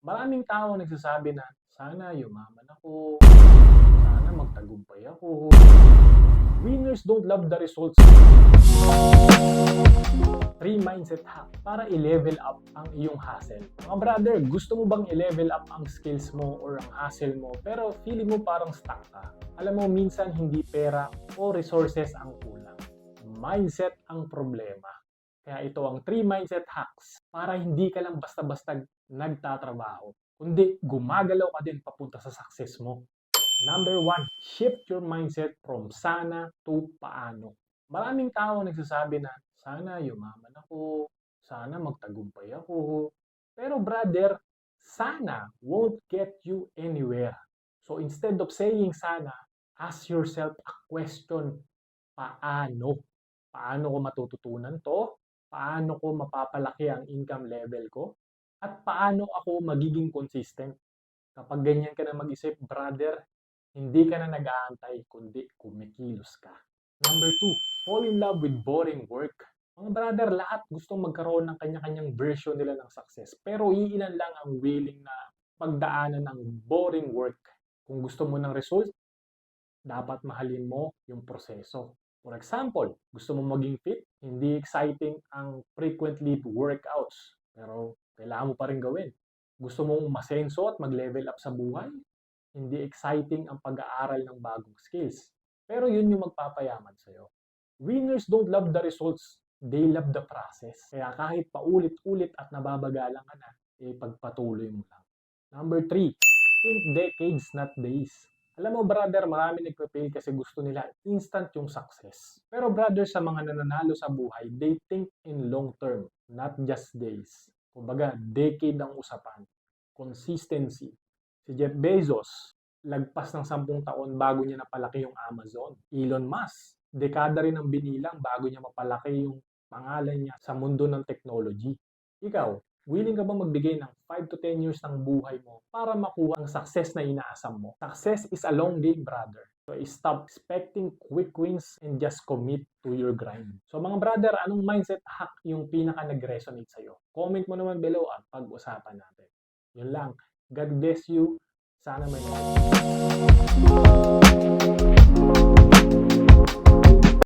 Maraming tao nagsasabi na, sana yumaman ako, sana magtagumpay ako. Winners don't love the results. 3 mindset hack para i-level up ang iyong hustle. Mga brother, gusto mo bang i-level up ang skills mo or ang hustle mo pero feeling mo parang stuck ka? Alam mo, minsan hindi pera o resources ang kulang. Mindset ang problema. Kaya ito ang 3 mindset hacks para hindi ka lang basta-basta nagtatrabaho, kundi gumagalaw ka din papunta sa success mo. Number 1, shift your mindset from sana to paano. Maraming tao nagsasabi na, sana yumaman ako, sana magtagumpay ako. Pero brother, sana won't get you anywhere. So instead of saying sana, ask yourself a question, paano? Paano ko matututunan to? Paano ko mapapalaki ang income level ko? At paano ako magiging consistent? Kapag ganyan ka na mag-isip, brother, hindi ka na nag-aantay, kundi kumikilos ka. Number 2, fall in love with boring work. Mga brother, lahat gustong magkaroon ng kanya-kanyang version nila ng success. Pero iilan lang ang willing na pagdaanan ng boring work. Kung gusto mo ng result, dapat mahalin mo yung proseso. For example, gusto mo maging fit, hindi exciting ang frequently workouts, pero kailangan mo pa rin gawin. Gusto mong umasenso at mag-level up sa buhay, hindi exciting ang pag-aaral ng bagong skills, pero yun yung magpapayaman sa'yo. Winners don't love the results, they love the process. Kaya kahit paulit-ulit at nababagalan ka na, pagpatuloy mo lang. Number 3, think decades not days. Alam mo brother, marami nagpe-fail kasi gusto nila instant yung success. Pero brother, sa mga nananalo sa buhay, they think in long term, not just days. Kumbaga, decade ang usapan. Consistency. Si Jeff Bezos, lagpas ng 10 taon bago niya napalaki yung Amazon. Elon Musk, dekada rin ang binilang bago niya mapalaki yung pangalan niya sa mundo ng technology. Ikaw, willing ka bang magbigay ng 5 to 10 years ng buhay mo para makuha ang success na inaasam mo? Success is a long game, brother. So stop expecting quick wins and just commit to your grind. So mga brother, anong mindset hack yung pinaka nag-resonate sa'yo? Comment mo naman below at pag-usapan natin. Yun lang. God bless you. Sana may